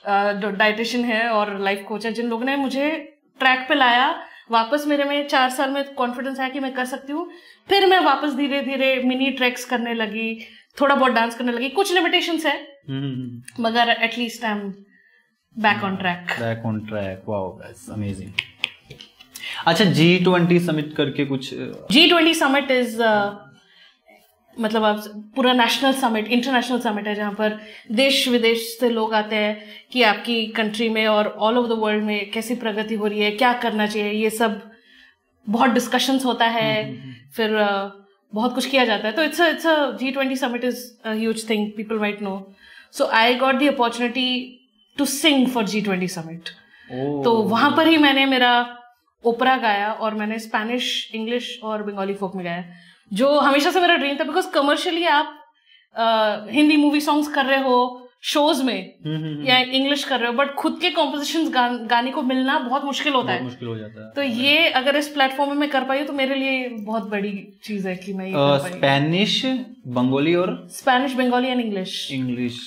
जो डाइटिशियन है और लाइफ कोच है, जिन लोगों ने मुझे ट्रैक पे लाया। वापस मेरे में 4 साल में कॉन्फिडेंस आया कि मैं कर सकती हूँ। फिर मैं वापस धीरे धीरे मिनी ट्रैक्स करने लगी, थोड़ा बहुत डांस करने लगी। कुछ लिमिटेशंस है, मगर at least I am back on track. Wow guys, amazing. अच्छा, G20 समिट करके कुछ? G20 समिट इज मतलब आप पूरा नेशनल समिट, इंटरनेशनल समिट है, जहां पर देश विदेश से लोग आते हैं कि आपकी कंट्री में और ऑल ओवर द वर्ल्ड में कैसी प्रगति हो रही है, क्या करना चाहिए, ये सब बहुत डिस्कशंस होता है। फिर बहुत कुछ किया जाता है। तो it's a G20 summit is a huge thing, people might know. So I got the opportunity to sing for G20 summit. तो वहां पर ही मैंने मेरा ओपरा गाया और मैंने स्पेनिश, इंग्लिश और बंगाली फोक में गाया, जो हमेशा से मेरा ड्रीम था। बिकॉज कमर्शियली आप हिंदी मूवी सॉन्ग्स कर रहे हो शोज में या इंग्लिश कर रहे हो, बट खुद के कॉम्पोजिशंस गाने को मिलना बहुत मुश्किल होता है, मुश्किल हो जाता है। तो ये अगर इस प्लेटफॉर्म में मैं कर पाई तो मेरे लिए बहुत बड़ी चीज है कि मैं ये कर पाई। स्पेनिश, बंगाली और Spanish, Bengali and English.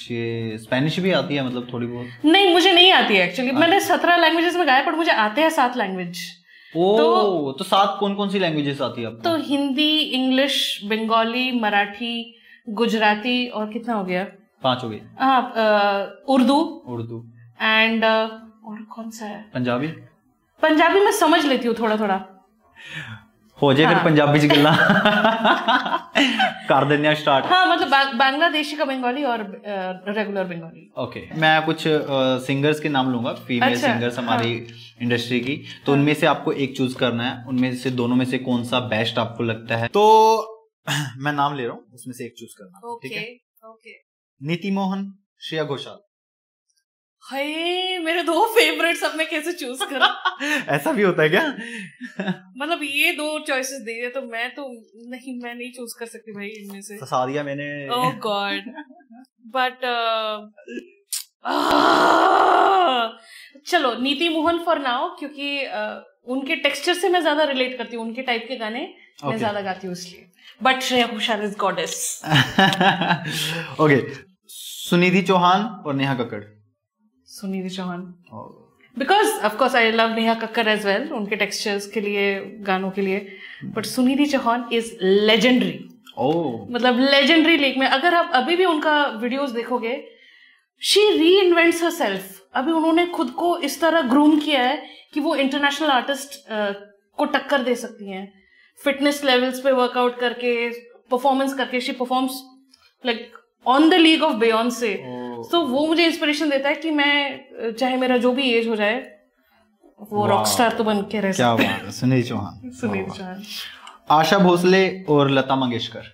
Spanish भी आती है मतलब थोड़ी बहुत? नहीं, मुझे नहीं आती है एक्चुअली। मैंने 17 लैंग्वेजेस में गाया, पर मुझे आते हैं 7 लैंग्वेज। तो 7 कौन सी लैंग्वेजेस आती है आपको? तो हिंदी, इंग्लिश, बंगाली, मराठी, गुजराती और कितना हो गया? 5 हो गए। हाँ, उर्दू एंड और कौन सा है? पंजाबी मैं समझ लेती हूँ थोड़ा थोड़ा। हो जाए फिर पंजाबी च गल्ला कर देने स्टार्ट। हाँ, मतलब बांग्लादेशी का बंगाली और रेगुलर बंगाली। ओके, मैं कुछ सिंगर्स के नाम लूंगा, फीमेल सिंगर्स हमारी इंडस्ट्री की। तो उनमें से आपको एक चूज करना है, उनमें से दोनों में से कौन सा बेस्ट आपको लगता है। तो मैं नाम ले रहा हूँ, उसमें से एक चूज करना। ठीक है? नीति मोहन, श्रेया घोषाल। हाय मेरे 2 फेवरेट्स अब मैं कैसे चूज करूं? ऐसा भी होता है क्या? मतलब ये 2 चॉइसेस दे दिए तो मैं नहीं चूज कर सकती भाई इनमें से। फंसा दिया मैंने। ओह गॉड। बट चलो नीति मोहन फॉर नाउ, क्योंकि उनके टेक्सचर से मैं ज्यादा रिलेट करती हूँ, उनके टाइप के गाने मैं ज्यादा गाती हूँ इसलिए। But Shreya Ghoshal is goddess. Okay, Sunidhi Chauhan और Neha Kakkar. Sunidhi Chauhan, because of course I love Neha Kakkar as well, उनके टेक्सचर्स के लिए, गानों के लिए। But Sunidhi Chauhan is legendary. मतलब लेजेंडरी लीग में अगर आप अभी भी उनका वीडियोस देखोगे, शी री इन्वेंट्स हर सेल्फ। अभी उन्होंने खुद को इस तरह ग्रूम किया है कि वो इंटरनेशनल आर्टिस्ट को टक्कर दे सकती हैं। फिटनेस लेवल्स पे वर्कआउट करके, परफॉर्मेंस करके, she performs like on the league of Beyonce. तो वो मुझे इंस्पिरेशन देता है कि मैं चाहे मेरा जो भी एज हो जाए, वो रॉक स्टार तो बन के रह सकते। क्या बात है, सुनिधि चौहान। सुनिधि चौहान, आशा भोसले और लता मंगेशकर।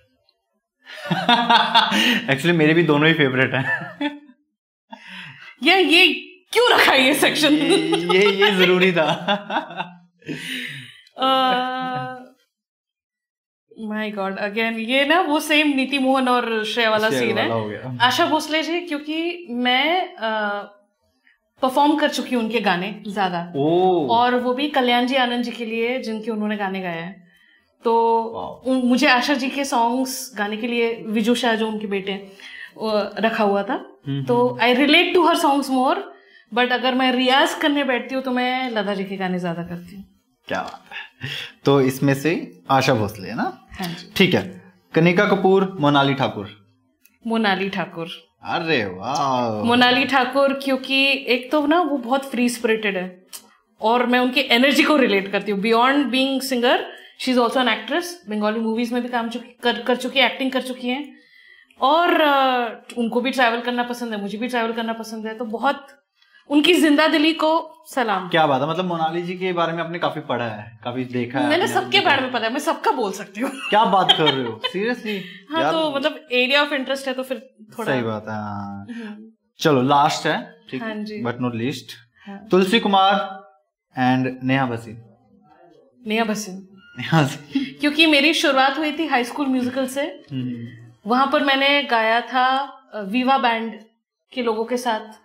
एक्चुअली मेरे भी दोनों ही फेवरेट हैं। ये क्यों रखा ये सेक्शन? ये जरूरी था। माय गॉड, अगेन ये ना वो सेम नीति मोहन और श्रेया वाला सीन है। आशा भोसले जी, क्योंकि मैं परफॉर्म कर चुकी हूँ उनके गाने ज्यादा, और वो भी कल्याण जी आनंद जी के लिए जिनके उन्होंने गाने गाए हैं। तो मुझे आशा जी के सॉन्ग्स गाने के लिए विजू शाह जो उनके बेटे रखा हुआ था, तो I relate to her songs more. But अगर मैं रियाज करने बैठती हूँ तो मैं लता जी के गाने ज्यादा करती हूँ। क्या बात है। तो इसमें से आशा भोसले है ना? हाँ जी। ठीक है, कनिका कपूर, मोनाली ठाकुर। मोनाली ठाकुर। अरे वाह, मोनाली ठाकुर, क्योंकि एक तो ना वो बहुत फ्री स्पिरिटेड है और मैं उनकी एनर्जी को रिलेट करती हूँ। Beyond being singer, she is also an actress. Bengali movies में भी काम कर चुकी है, एक्टिंग कर चुकी हैं, और उनको भी ट्रैवल करना पसंद है, मुझे भी ट्रैवल करना पसंद है। तो बहुत उनकी जिंदा दिली को सलाम। क्या बात है। मतलब मोनाली जी के बारे में आपने काफी पढ़ा है, काफी देखा है? मैंने सबके बारे में पता है, मैं सबका बोल सकती हूँ। क्या बात कर रहे हो, सीरियसली? हाँ, तो मतलब एरिया ऑफ इंटरेस्ट है तो फिर थोड़ा सही बात है। चलो लास्ट है, ठीक, हाँ जी, but not least, Tulsi Kumar and Neha Bhasin. Neha Bhasin क्योंकि मेरी शुरुआत हुई थी हाई स्कूल म्यूजिकल से। वहां पर मैंने गाया था वीवा बैंड के लोगों के साथ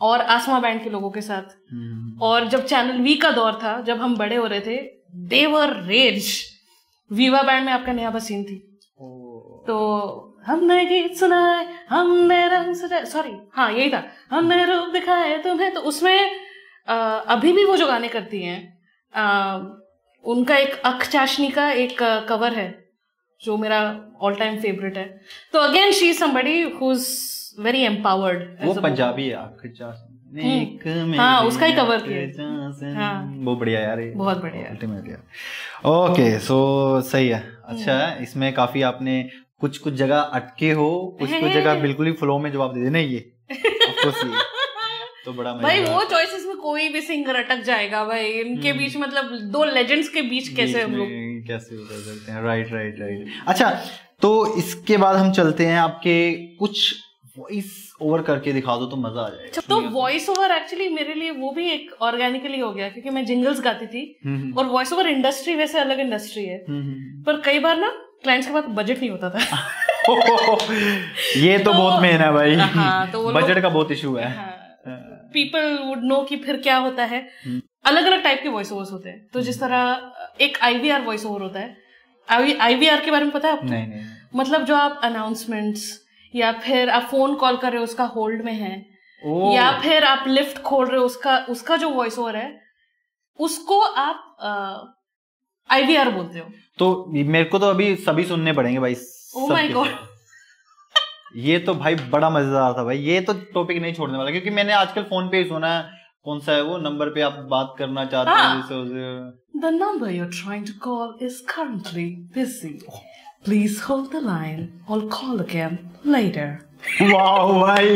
और आसमा बैंड के लोगों के साथ। और जब चैनल वी का दौर था, जब हम बड़े हो रहे थे, दे वर रेज। वीवा बैंड में आपका नेहा भसीन थी। तो हमने गीत सुनाए, हमने रंग सजाए, सॉरी हाँ यही था, हमने रूप दिखाए तुम्हें। तो उसमें अभी भी वो जो गाने करती हैं, उनका एक अख चाशनी का एक कवर है जो मेरा ऑल टाइम फेवरेट है। तो again she is somebody who is very empowered. वो पंजाबी है, अख चाशनी। हाँ, उसका ही कवर किया। हाँ, वो बढ़िया यार, बहुत बढ़िया, अल्टीमेट यार। ओके, सो सही है, अच्छा है। इसमें काफी आपने कुछ जगह अटके हो, कुछ जगह बिल्कुल ही फ्लो में जवाब दे देना। ये तो बड़ा भाई वो चॉइसेस में कोई भी सिंगर अटक जाएगा भाई। इनके बीच मतलब 2 लेजेंड्स के बीच कैसे हम लोग कैसे उतर सकते हैं? राइट। अच्छा, तो इसके बाद हम चलते हैं, आपके कुछ वॉइस ओवर करके दिखा दो तो मजा आ जाएगा। तो वॉइस ओवर एक्चुअली मेरे लिए वो भी एक ऑर्गेनिकली हो गया, क्योंकि मैं जिंगल्स गाती थी। और वॉइस ओवर इंडस्ट्री वैसे अलग इंडस्ट्री है, पर कई बार ना क्लाइंट्स के पास बजट नहीं होता था। ये तो बहुत मेन है भाई। हाँ, तो बजट का बहुत इशू है। पीपल वुड नो कि फिर क्या होता है। अलग अलग टाइप के वॉइस ओवर्स होते हैं। तो जिस तरह एक IVR वॉइस ओवर होता है। IVR के बारे में पता है आपको? नहीं। मतलब जो आप अनाउंसमेंट्स या फिर आप फोन कॉल कर रहे हो उसका होल्ड में है, या फिर आप लिफ्ट खोल रहे हो उसका जो वॉइस ओवर है उसको आप IVR बोलते हो। तो मेरे को तो अभी सभी सुनने पड़ेंगे भाई। ओह माय गॉड, ये तो भाई बड़ा मजेदार था भाई। ये तो टॉपिक नहीं छोड़ने वाला, क्योंकि मैंने आजकल फोन पे ही सुना है। कौन सा है वो नंबर पे आप बात करना चाहते हैं? The number you're trying to call is currently busy. Please hold the line. I'll call again later. वाह भाई,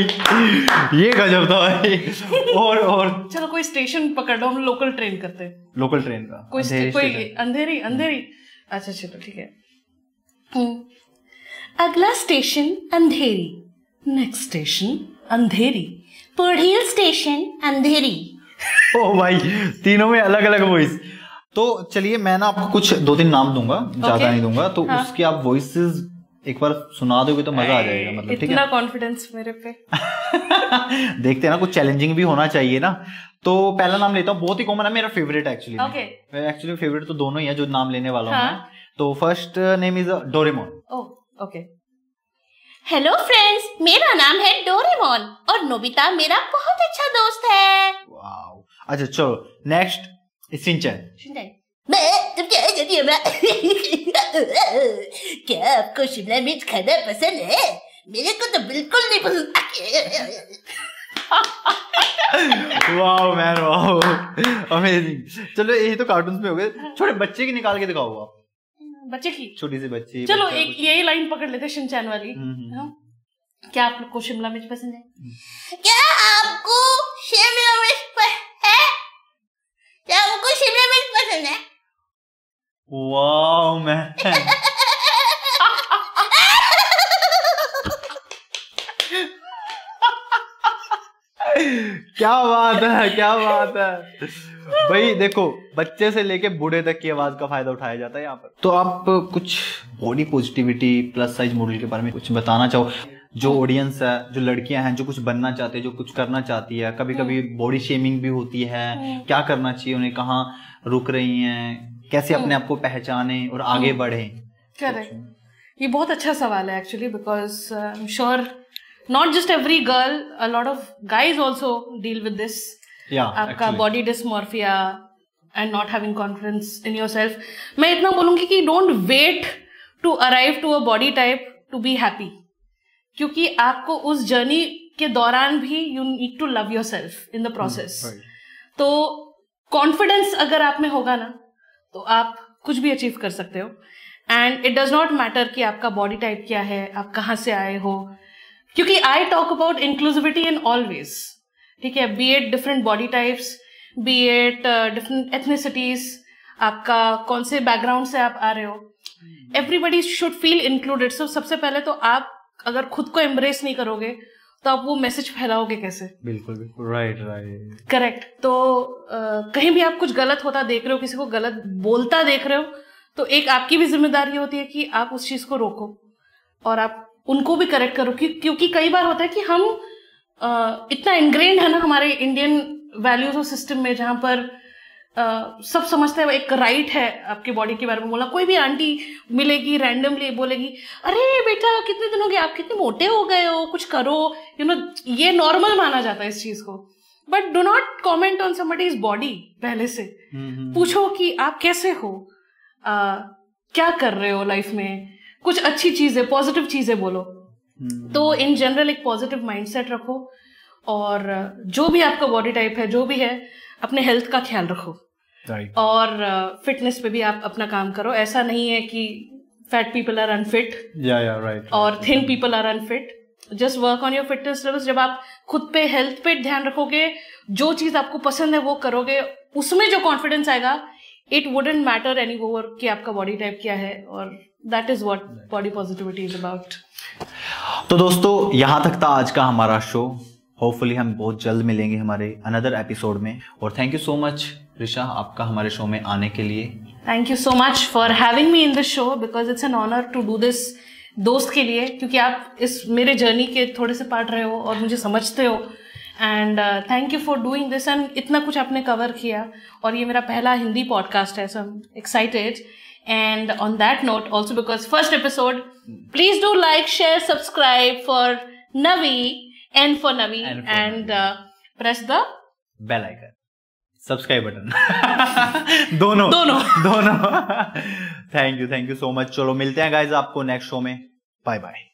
ये गजब था भाई। और चलो कोई स्टेशन पकड़ लो, हम लोकल ट्रेन करते हैं। लोकल ट्रेन का कोई अंधेरी। अच्छा चलो ठीक है। अगला स्टेशन अंधेरी, नेक्स्ट स्टेशन अंधेरी, पर हिल स्टेशन अंधेरी। ओ भाई, तीनों में अलग अलग वॉइस। तो चलिए मैं ना आपको कुछ 2-3 नाम दूंगा, ज्यादा नहीं दूंगा, तो उसकी आप वॉइसेस एक बार सुना दोगे तो मजा आ जाएगा, मतलब ठीक है? इतना कॉन्फिडेंस मेरे पे। देखते हैं ना, कुछ चैलेंजिंग भी होना चाहिए ना। तो पहला नाम लेता हूँ, बहुत ही कॉमन है, मेरा फेवरेट है एक्चुअली। एक्चुअली फेवरेट तो दोनों ही है जो नाम लेने वाला हूँ मैं। तो first name is Doraemon. Okay. Hello friends, मेरा नाम है डोरेमोन और नोबिता मेरा बहुत अच्छा दोस्त है। वाओ, अच्छा चलो नेक्स्ट शिनचैन। मैं तुम क्या कहती हो? क्या आपको शिमला मिर्च खाना पसंद है? मेरे को तो बिल्कुल नहीं पसंद। Wow man, wow, amazing. चलो ये तो कार्टून्स में हो गए, छोटे बच्चे की निकाल के दिखाओ आप। बच्चे की? छोटी सी बच्ची। चलो एक यही लाइन पकड़ लेते शिनचैन वाली। क्या आप लोग को शिमला मिर्च पसंद है? क्या आपको शिमला मिर्च पसंद है? क्या आपको शिमला मिर्च पसंद है? वाओ मैन, क्या बात है, क्या बात है भाई। देखो, बच्चे से लेके बूढ़े तक की आवाज का फायदा उठाया जाता है यहाँ पर। तो आप कुछ body positivity plus size model के बारे में कुछ बताना चाहो? जो ऑडियंस है, जो लड़कियां हैं जो कुछ बनना चाहते हैं, जो कुछ करना चाहती है, कभी कभी बॉडी शेमिंग भी होती है, क्या करना चाहिए उन्हें, कहाँ रुक रही हैं, कैसे अपने आप को पहचाने और आगे बढ़े? करेक्ट, ये बहुत अच्छा सवाल है actually, because I am sure not just every girl, a lot of guys also deal with this. आपका body dysmorphia and not having confidence in yourself. मैं इतना बोलूंगी कि don't wait to arrive to a body type to be happy, क्योंकि आपको उस जर्नी के दौरान भी you need to love yourself in the process. तो कॉन्फिडेंस अगर आप में होगा ना तो आप कुछ भी अचीव कर सकते हो। And it does not matter कि आपका बॉडी टाइप क्या है, आप कहाँ से आए हो, क्योंकि I talk about inclusivity in all ways, ठीक है? Be at different body types, be at different ethnicities, आपका कौन से बैकग्राउंड से आप आ रहे हो, everybody should feel included. So सबसे पहले तो आप अगर खुद को एम्ब्रेस नहीं करोगे तो आप वो मैसेज फैलाओगे कैसे? बिल्कुल बिल्कुल, राइट राइट, करेक्ट। तो कहीं भी आप कुछ गलत होता देख रहे हो, किसी को गलत बोलता देख रहे हो, तो एक आपकी भी जिम्मेदारी होती है कि आप उस चीज को रोको और आप उनको भी करेक्ट करो। क्योंकि कई बार होता है कि हम इतना इनग्रेन्ड है ना हमारे इंडियन वैल्यूज और सिस्टम में, जहां पर सब समझते हैं एक राइट है आपके बॉडी के बारे में बोला। कोई भी आंटी मिलेगी रैंडमली बोलेगी, अरे बेटा कितने दिन हो गए, आप कितने मोटे हो गए हो, कुछ करो, यू नो, ये नॉर्मल माना जाता है इस चीज को। But do not comment on somebody's body. पहले से पूछो कि आप कैसे हो, क्या कर रहे हो लाइफ में, कुछ अच्छी चीजें, पॉजिटिव चीजें बोलो। तो इन जनरल एक पॉजिटिव माइंडसेट रखो, और जो भी आपका बॉडी टाइप है, जो भी है, अपने हेल्थ का ख्याल रखो। और फिटनेस पे भी आप अपना काम करो। ऐसा नहीं है कि फैट पीपल आर अनफिट और thin people are unfit. Just work on your fitness levels. जब आप खुद पे, हेल्थ पे ध्यान रखोगे, जो चीज आपको पसंद है वो करोगे, उसमें जो कॉन्फिडेंस आएगा, it wouldn't matter any more कि आपका बॉडी टाइप क्या है। और that is what body positivity is about. तो दोस्तों, यहां तक था आज का हमारा शो। होपफुली हम बहुत जल्द मिलेंगे हमारे अनदर एपिसोड में। और thank you so much Risha, आपका हमारे शो में आने के लिए। Thank you so much for having me in this show, because it's an honour to do this दोस्त के लिए, क्योंकि आप इस मेरे जर्नी के थोड़े से पार्ट रहे हो और मुझे समझते हो। And thank you for doing this. And इतना कुछ आपने कवर किया, और ये मेरा पहला हिंदी पॉडकास्ट है, so I am excited. And on that note, also because first episode, please do like, share, subscribe for Navi and for Navi, and press the bell icon, subscribe button दोनों थैंक यू so much। चलो मिलते हैं गाइज आपको नेक्स्ट शो में। Bye bye.